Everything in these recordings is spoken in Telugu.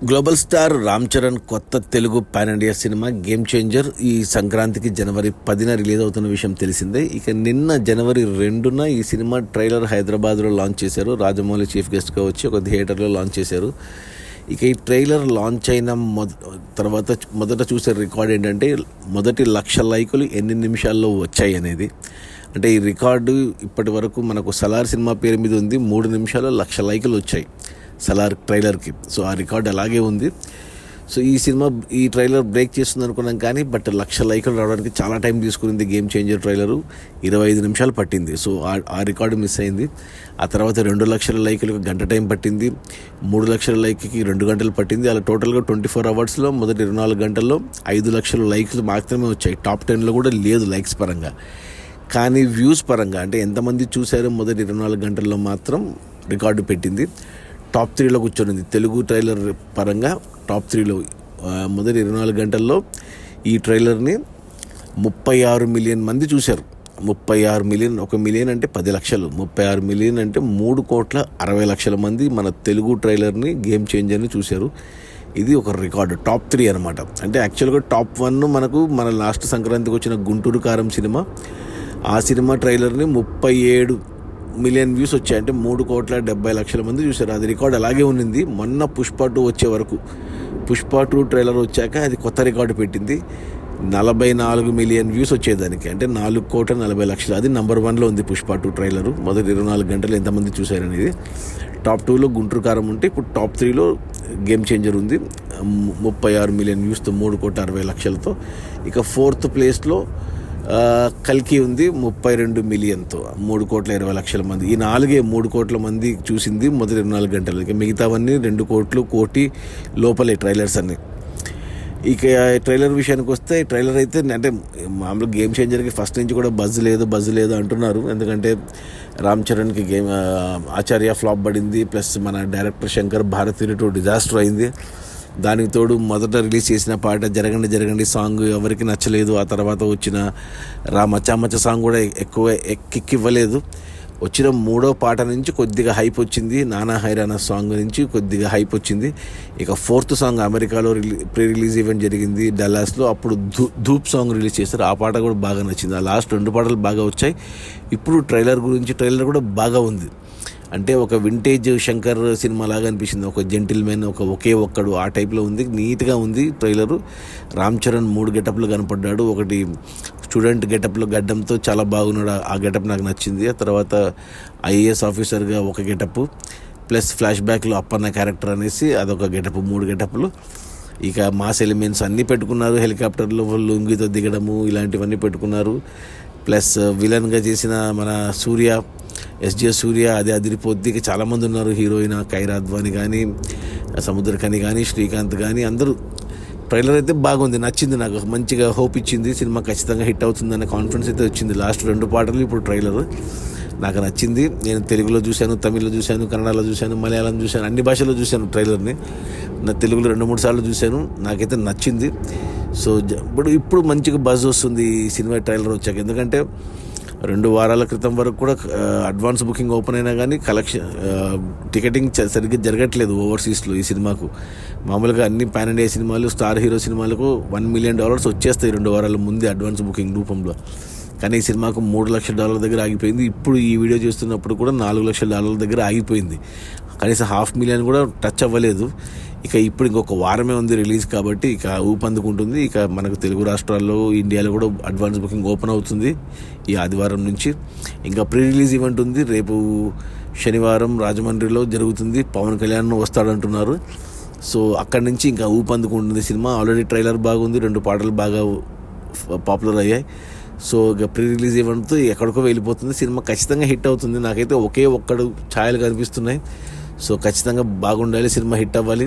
గ్లోబల్ స్టార్ రామ్ చరణ్ కొత్త Telugu pan India cinema game changer ఈ సంక్రాంతికి జనవరి 10న రిలీజ్ అవుతున్న విషయం తెలిసిందే. ఇక నిన్న జనవరి 2న ఈ సినిమా ట్రైలర్ హైదరాబాద్లో లాంచ్ చేశారు. రాజమౌళి చీఫ్ గెస్ట్గా వచ్చి ఒక థియేటర్లో లాంచ్ చేశారు. ఇక ఈ ట్రైలర్ లాంచ్ అయిన తర్వాత మొదట చూసే రికార్డ్ ఏంటంటే మొదటి 1,00,000 లైకులు ఎన్ని నిమిషాల్లో వచ్చాయి అనేది. అంటే ఈ రికార్డు ఇప్పటి వరకు మనకు సలార్ సినిమా పేరు మీద ఉంది. 3 నిమిషాల్లో 1,00,000 లైకులు వచ్చాయి సలార్ ట్రైలర్కి. సో ఆ రికార్డ్ అలాగే ఉంది. సో ఈ ట్రైలర్ బ్రేక్ చేస్తుంది అనుకున్నాం, కానీ 1,00,000 లైకులు రావడానికి చాలా టైం తీసుకునింది. గేమ్ చేంజర్ ట్రైలరు 25 నిమిషాలు పట్టింది. సో ఆ రికార్డు మిస్ అయింది. ఆ తర్వాత 2,00,000 లైకులకు గంట టైం పట్టింది. 3,00,000 లైక్కి 2 గంటలు పట్టింది. అలా టోటల్గా 24 అవర్స్లో మొదటి 24 గంటల్లో 5,00,000 లైక్లు మాత్రమే వచ్చాయి. టాప్ 10లో కూడా లేదు లైక్స్ పరంగా. కానీ వ్యూస్ పరంగా, అంటే ఎంతమంది చూశారో మొదటి 24 గంటల్లో మాత్రం రికార్డు పెట్టింది. టాప్ 3లో కూర్చొనింది. తెలుగు ట్రైలర్ పరంగా టాప్ 3లో మొదటి 24 గంటల్లో ఈ ట్రైలర్ని 36 మిలియన్ మంది చూశారు. 36 మిలియన్, 1 మిలియన్ అంటే 10 లక్షలు, 36 మిలియన్ అంటే 3,60,00,000 మంది మన తెలుగు ట్రైలర్ని గేమ్ చేంజర్ని చూశారు. ఇది ఒక రికార్డు. టాప్ 3 అనమాట. అంటే యాక్చువల్గా టాప్ 1 మనకు మన లాస్ట్ సంక్రాంతికి వచ్చిన గుంటూరు కారం సినిమా. ఆ సినిమా ట్రైలర్ని 37 మిలియన్ వ్యూస్ వచ్చాయి. అంటే 3,70,00,000 మంది చూశారు. అది రికార్డ్ అలాగే ఉన్నింది మొన్న పుష్ప 2 వచ్చే వరకు. పుష్ప 2 ట్రైలర్ వచ్చాక అది కొత్త రికార్డు పెట్టింది. 44 మిలియన్ వ్యూస్ వచ్చేదానికి, అంటే 4,40,00,000. అది నెంబర్ 1లో ఉంది పుష్ప 2 ట్రైలరు. మొదటి 24 గంటలు ఎంతమంది చూశారనేది. టాప్ 2లో గుంటూరు కారం ఉంటే ఇప్పుడు టాప్ 3లో గేమ్ చేంజర్ ఉంది 36 మిలియన్ వ్యూస్తో, 3,60,00,000తో. ఇక 4th ప్లేస్లో కల్కి ఉంది 32 మిలియన్తో, 3,20,00,000 మంది. ఈ 3 కోట్ల మంది చూసింది మొదటి 24 గంటలు. ఇక మిగతావన్నీ 2 కోట్లు, కోటి లోపలే ట్రైలర్స్ అన్నీ. ఇక ట్రైలర్ విషయానికి వస్తే, ట్రైలర్ అయితే అంటే మామూలుగా గేమ్ చేంజర్కి ఫస్ట్ నుంచి కూడా బజ్ లేదు అంటున్నారు. ఎందుకంటే రామ్ చరణ్కి ఆచార్య ఫ్లాప్ పడింది. ప్లస్ మన డైరెక్టర్ శంకర్ భారతీయుడు 2 డిజాస్టర్ అయింది. దానికి తోడు మొదట రిలీజ్ చేసిన పాట జరగండి సాంగ్ ఎవరికి నచ్చలేదు. ఆ తర్వాత వచ్చిన మచ్చ సాంగ్ కూడా ఎక్కువ ఎక్కివ్వలేదు. వచ్చిన 3వ పాట నుంచి కొద్దిగా హైప్ వచ్చింది. నానా హైరానా సాంగ్ నుంచి కొద్దిగా హైప్ వచ్చింది. ఇక 4th సాంగ్ అమెరికాలో ప్రీ రిలీజ్ ఈవెంట్ జరిగింది డల్లాస్లో. అప్పుడు ధూప్ సాంగ్ రిలీజ్ చేశారు. ఆ పాట కూడా బాగా నచ్చింది. ఆ లాస్ట్ 2 పాటలు బాగా వచ్చాయి. ఇప్పుడు ట్రైలర్ కూడా బాగా ఉంది. అంటే ఒక వింటేజ్ శంకర్ సినిమా లాగా అనిపించింది. ఒక జెంటిల్మెన్, ఒకే ఒక్కడు, ఆ టైప్లో ఉంది. నీట్గా ఉంది ట్రైలరు. రామ్ చరణ్ 3 గెటప్లు కనపడ్డాడు. ఒకటి స్టూడెంట్ గెటప్లో గడ్డంతో చాలా బాగున్నాడు. ఆ గెటప్ నాకు నచ్చింది. ఆ తర్వాత ఐఏఎస్ ఆఫీసర్గా ఒక గెటప్, ప్లస్ ఫ్లాష్ బ్యాక్లో అప్పన్న క్యారెక్టర్ అనేసి అదొక గెటప్. 3 గెటప్లు. ఇక మాస్ ఎలిమెంట్స్ అన్నీ పెట్టుకున్నారు. హెలికాప్టర్లో లుంగితో దిగడము ఇలాంటివన్నీ పెట్టుకున్నారు. ప్లస్ విలన్గా చేసిన మన సూర్య అది అదిరిపోద్ది. చాలామంది ఉన్నారు. హీరోయిన్ కైరా అద్వాని కానీ, సముద్రఖని కానీ, శ్రీకాంత్ కానీ, అందరూ. ట్రైలర్ అయితే బాగుంది, నచ్చింది నాకు. మంచిగా హోప్ ఇచ్చింది. సినిమా ఖచ్చితంగా హిట్ అవుతుందనే కాన్ఫిడెన్స్ అయితే వచ్చింది. లాస్ట్ 2 పాటలు ఇప్పుడు ట్రైలర్ నాకు నచ్చింది. నేను తెలుగులో చూశాను, తమిళ్లో చూశాను, కన్నడలో చూశాను, మలయాళం చూశాను, అన్ని భాషల్లో చూశాను ట్రైలర్ని. నా తెలుగులో 2-3 సార్లు చూశాను. నాకైతే నచ్చింది. సో ఇప్పుడు మంచిగా బజ్ వస్తుంది ఈ సినిమా ట్రైలర్ వచ్చాక. ఎందుకంటే 2 వారాల క్రితం వరకు కూడా అడ్వాన్స్ బుకింగ్ ఓపెన్ అయినా కానీ టికెటింగ్ సరిగ్గా జరగట్లేదు ఓవర్సీస్లో ఈ సినిమాకు. మామూలుగా అన్ని పాన్ ఇండియా సినిమాలు, స్టార్ హీరో సినిమాలకు $1 మిలియన్ వచ్చేస్తాయి 2 వారాల ముందే అడ్వాన్స్ బుకింగ్ రూపంలో. కానీ ఈ సినిమాకు $3 లక్షల దగ్గర ఆగిపోయింది. ఇప్పుడు ఈ వీడియో చేస్తున్నప్పుడు కూడా $4 లక్షల దగ్గర ఆగిపోయింది. కనీసం $500,000 కూడా టచ్ అవ్వలేదు. ఇక ఇప్పుడు ఇంకొక వారమే ఉంది రిలీజ్ కాబట్టి ఇక ఊపందుకుంటుంది. ఇక మనకు తెలుగు రాష్ట్రాల్లో, ఇండియాలో కూడా అడ్వాన్స్ బుకింగ్ ఓపెన్ అవుతుంది ఈ ఆదివారం నుంచి. ఇంకా ప్రీ రిలీజ్ ఈవెంట్ ఉంది రేపు శనివారం రాజమండ్రిలో జరుగుతుంది. పవన్ కళ్యాణ్ వస్తాడంటున్నారు. సో అక్కడి నుంచి ఇంకా ఊపందుకుంటుంది సినిమా. ఆల్రెడీ ట్రైలర్ బాగుంది, 2 పాటలు బాగా పాపులర్ అయ్యాయి. సో ఇక ప్రీ రిలీజ్ ఈవెంట్తో ఎక్కడికో వెళ్ళిపోతుంది సినిమా. ఖచ్చితంగా హిట్ అవుతుంది. నాకైతే ఒకే ఒక్కడు ఛాయలు కనిపిస్తున్నాయి. సో ఖచ్చితంగా బాగుండాలి, సినిమా హిట్ అవ్వాలి.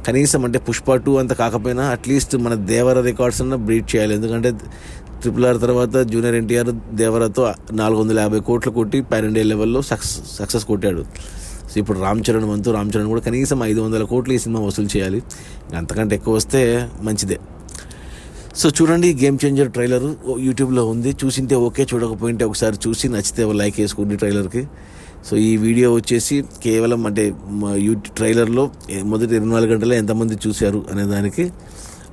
కనీసం అంటే పుష్ప 2 అంత కాకపోయినా అట్లీస్ట్ మన దేవర రికార్డ్స్ అన్న బ్రీట్ చేయాలి. ఎందుకంటే RRR తర్వాత జూనియర్ ఎన్టీఆర్ దేవరతో 450 కోట్లు కొట్టి పాన్ ఇండియా లెవెల్లో సక్సెస్ కొట్టాడు. సో ఇప్పుడు రామ్ చరణ్ కూడా కనీసం 500 కోట్లు ఈ సినిమా వసూలు చేయాలి. అంతకంటే ఎక్కువ వస్తే మంచిదే. సో చూడండి, గేమ్ చేంజర్ ట్రైలరు యూట్యూబ్లో ఉంది. చూసింటే ఓకే, చూడకపోయింటే ఒకసారి చూసి నచ్చితే లైక్ వేసుకోండి ట్రైలర్కి. సో ఈ వీడియో వచ్చేసి కేవలం అంటే యూట్యూబ్ ట్రైలర్లో మొదటి 24 గంటల్లో ఎంతమంది చూశారు అనే దానికి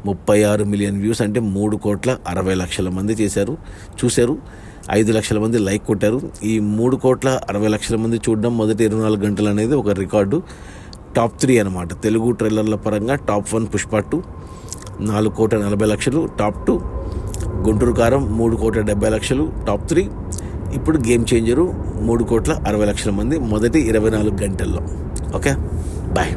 36 మిలియన్ వ్యూస్, అంటే 3,60,00,000 మంది చూశారు. 5 లక్షల మంది లైక్ కొట్టారు. ఈ 3,60,00,000 మంది చూడడం మొదటి 24 గంటలు అనేది ఒక రికార్డు. టాప్ 3 అనమాట తెలుగు ట్రైలర్ల పరంగా. టాప్ 1 పుష్ప 2 4,40,00,000, టాప్ 2 గుంటూరు కారం 3,70,00,000, టాప్ 3 ఇప్పుడు గేమ్ చేంజరు 3,60,00,000 మంది మొదటి 24 గంటల్లో. Okay, bye.